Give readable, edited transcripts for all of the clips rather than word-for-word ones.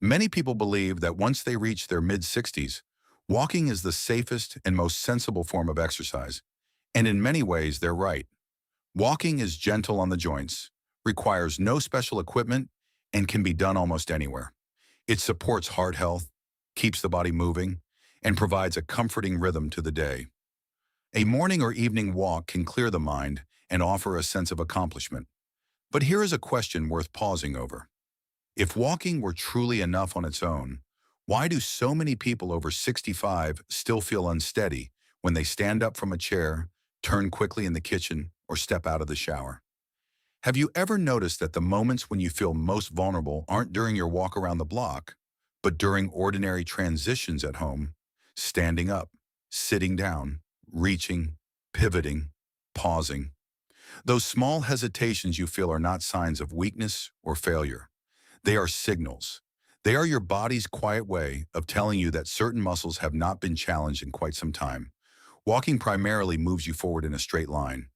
Many people believe that once they reach their mid-60s, walking is the safest and most sensible form of exercise. And in many ways, they're right. Walking is gentle on the joints, requires no special equipment, and can be done almost anywhere. It supports heart health, keeps the body moving, and provides a comforting rhythm to the day. A morning or evening walk can clear the mind and offer a sense of accomplishment. But here is a question worth pausing over. If walking were truly enough on its own, why do so many people over 65 still feel unsteady when they stand up from a chair, turn quickly in the kitchen, or step out of the shower? Have you ever noticed that the moments when you feel most vulnerable aren't during your walk around the block, but during ordinary transitions at home, standing up, sitting down, reaching, pivoting, pausing? Those small hesitations you feel are not signs of weakness or failure. They are signals. They are your body's quiet way of telling you that certain muscles have not been challenged in quite some time. Walking primarily moves you forward in a straight line.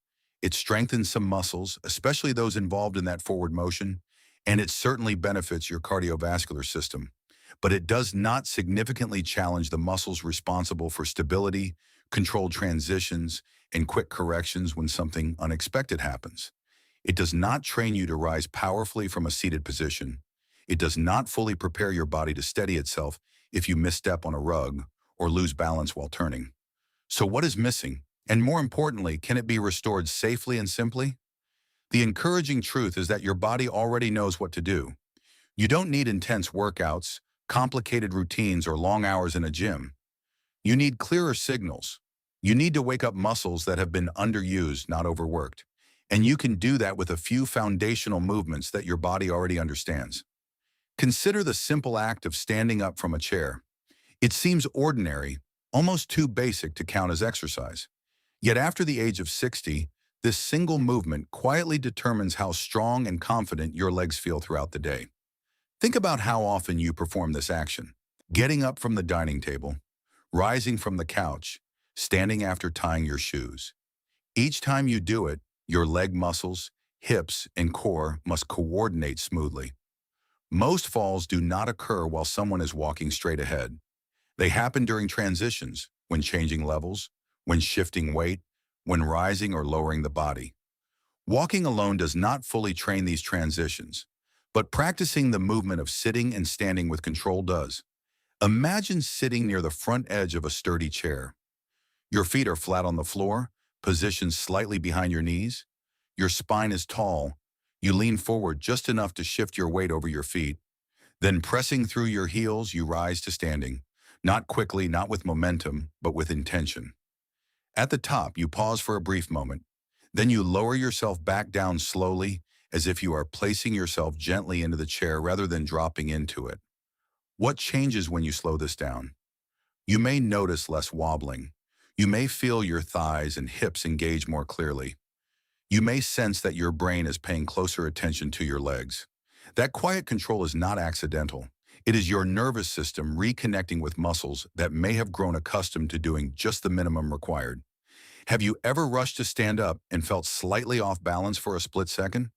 It strengthens some muscles, especially those involved in that forward motion, and it certainly benefits your cardiovascular system. But it does not significantly challenge the muscles responsible for stability, controlled transitions, and quick corrections when something unexpected happens. It does not train you to rise powerfully from a seated position. It does not fully prepare your body to steady itself if you misstep on a rug or lose balance while turning. So what is missing? And more importantly, can it be restored safely and simply? The encouraging truth is that your body already knows what to do. You don't need intense workouts, complicated routines, or long hours in a gym. You need clearer signals. You need to wake up muscles that have been underused, not overworked. And you can do that with a few foundational movements that your body already understands. Consider the simple act of standing up from a chair. It seems ordinary, almost too basic to count as exercise. Yet after the age of 60, this single movement quietly determines how strong and confident your legs feel throughout the day. Think about how often you perform this action. Getting up from the dining table, rising from the couch, standing after tying your shoes. Each time you do it, your leg muscles, hips, and core must coordinate smoothly. Most falls do not occur while someone is walking straight ahead. They happen during transitions, when changing levels, when shifting weight, when rising or lowering the body. Walking alone does not fully train these transitions, but practicing the movement of sitting and standing with control does. Imagine sitting near the front edge of a sturdy chair. Your feet are flat on the floor, positioned slightly behind your knees. Your spine is tall. You lean forward just enough to shift your weight over your feet. Then pressing through your heels, you rise to standing. Not quickly, not with momentum, but with intention. At the top, you pause for a brief moment. Then you lower yourself back down slowly, as if you are placing yourself gently into the chair rather than dropping into it. What changes when you slow this down? You may notice less wobbling. You may feel your thighs and hips engage more clearly. You may sense that your brain is paying closer attention to your legs. That quiet control is not accidental. It is your nervous system reconnecting with muscles that may have grown accustomed to doing just the minimum required. Have you ever rushed to stand up and felt slightly off balance for a split second?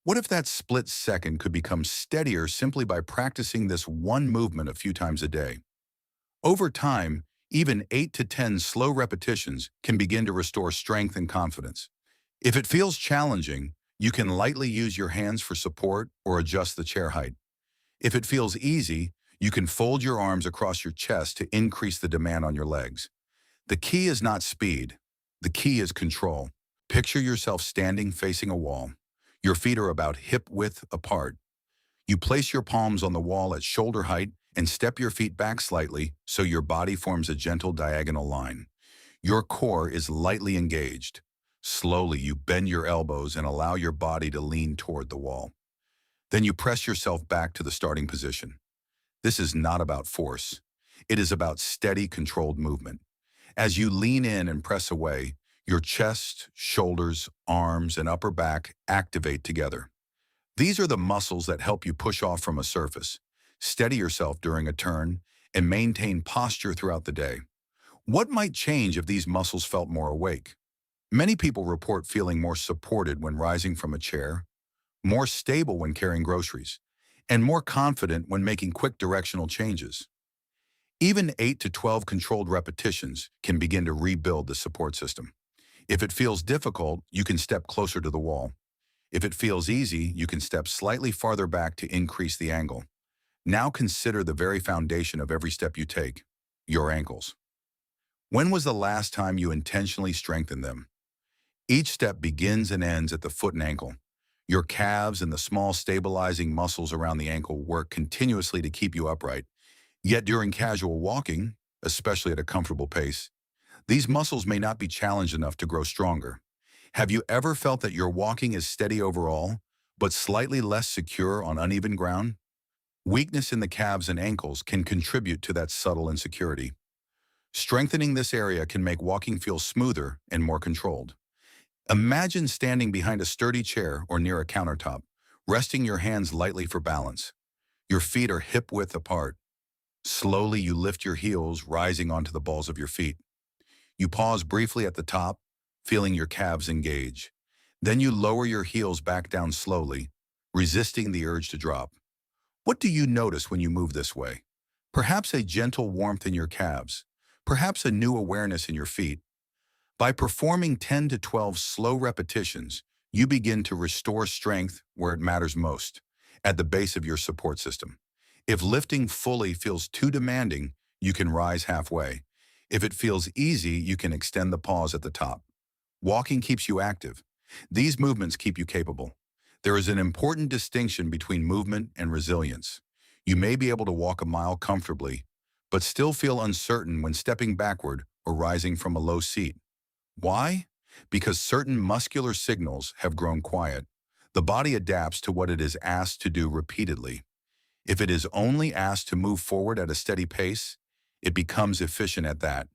What if that split second could become steadier simply by practicing this one movement a few times a day? Over time, even 8 to 10 slow repetitions can begin to restore strength and confidence. If it feels challenging, you can lightly use your hands for support or adjust the chair height. If it feels easy, you can fold your arms across your chest to increase the demand on your legs. The key is not speed. The key is control. Picture yourself standing facing a wall. Your feet are about hip width apart. You place your palms on the wall at shoulder height and step your feet back slightly so your body forms a gentle diagonal line. Your core is lightly engaged. Slowly, you bend your elbows and allow your body to lean toward the wall. Then you press yourself back to the starting position. This is not about force. It is about steady, controlled movement. As you lean in and press away, your chest, shoulders, arms, and upper back activate together. These are the muscles that help you push off from a surface, steady yourself during a turn, and maintain posture throughout the day. What might change if these muscles felt more awake? Many people report feeling more supported when rising from a chair, more stable when carrying groceries, and more confident when making quick directional changes. Even 8 to 12 controlled repetitions can begin to rebuild the support system. If it feels difficult, you can step closer to the wall. If it feels easy, you can step slightly farther back to increase the angle. Now consider the very foundation of every step you take, your ankles. When was the last time you intentionally strengthened them? Each step begins and ends at the foot and ankle. Your calves and the small stabilizing muscles around the ankle work continuously to keep you upright. Yet during casual walking, especially at a comfortable pace, these muscles may not be challenged enough to grow stronger. Have you ever felt that your walking is steady overall, but slightly less secure on uneven ground? Weakness in the calves and ankles can contribute to that subtle insecurity. Strengthening this area can make walking feel smoother and more controlled. Imagine standing behind a sturdy chair or near a countertop, resting your hands lightly for balance. Your feet are hip-width apart. Slowly, you lift your heels, rising onto the balls of your feet. You pause briefly at the top, feeling your calves engage. Then you lower your heels back down slowly, resisting the urge to drop. What do you notice when you move this way? Perhaps a gentle warmth in your calves, perhaps a new awareness in your feet. By performing 10 to 12 slow repetitions, you begin to restore strength where it matters most, at the base of your support system. If lifting fully feels too demanding, you can rise halfway. If it feels easy, you can extend the pause at the top. Walking keeps you active. These movements keep you capable. There is an important distinction between movement and resilience. You may be able to walk a mile comfortably, but still feel uncertain when stepping backward or rising from a low seat. Why? Because certain muscular signals have grown quiet. The body adapts to what it is asked to do repeatedly. If it is only asked to move forward at a steady pace, it becomes efficient at that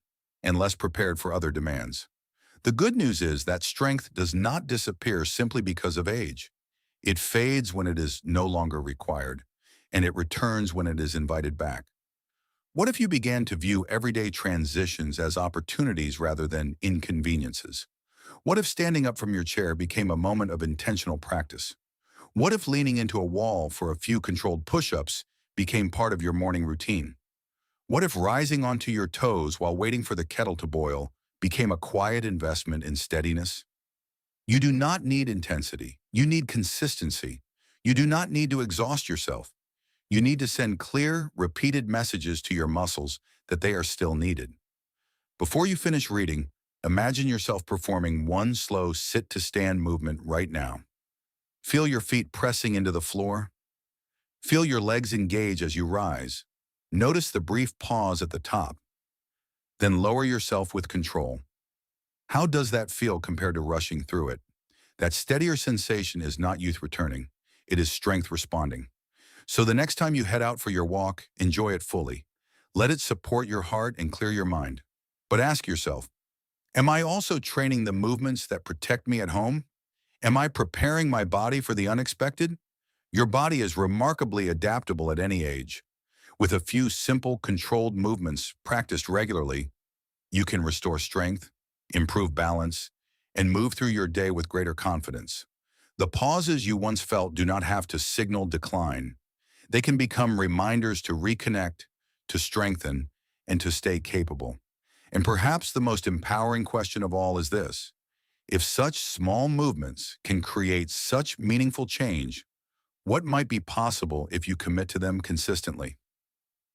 and less prepared for other demands. The good news is that strength does not disappear simply because of age. It fades when it is no longer required, and it returns when it is invited back. What if you began to view everyday transitions as opportunities rather than inconveniences? What if standing up from your chair became a moment of intentional practice? What if leaning into a wall for a few controlled push-ups became part of your morning routine? What if rising onto your toes while waiting for the kettle to boil became a quiet investment in steadiness? You do not need intensity. You need consistency. You do not need to exhaust yourself. You need to send clear, repeated messages to your muscles that they are still needed. Before you finish reading, imagine yourself performing one slow sit-to-stand movement right now. Feel your feet pressing into the floor. Feel your legs engage as you rise. Notice the brief pause at the top. Then lower yourself with control. How does that feel compared to rushing through it? That steadier sensation is not youth returning. It is strength responding. So the next time you head out for your walk, enjoy it fully. Let it support your heart and clear your mind. But ask yourself, am I also training the movements that protect me at home? Am I preparing my body for the unexpected? Your body is remarkably adaptable at any age. With a few simple, controlled movements practiced regularly, you can restore strength, improve balance, and move through your day with greater confidence. The pauses you once felt do not have to signal decline. They can become reminders to reconnect, to strengthen, and to stay capable. And perhaps the most empowering question of all is this: if such small movements can create such meaningful change, what might be possible if you commit to them consistently?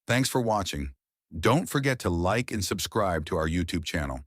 Thanks for watching. Don't forget to like and subscribe to our YouTube channel.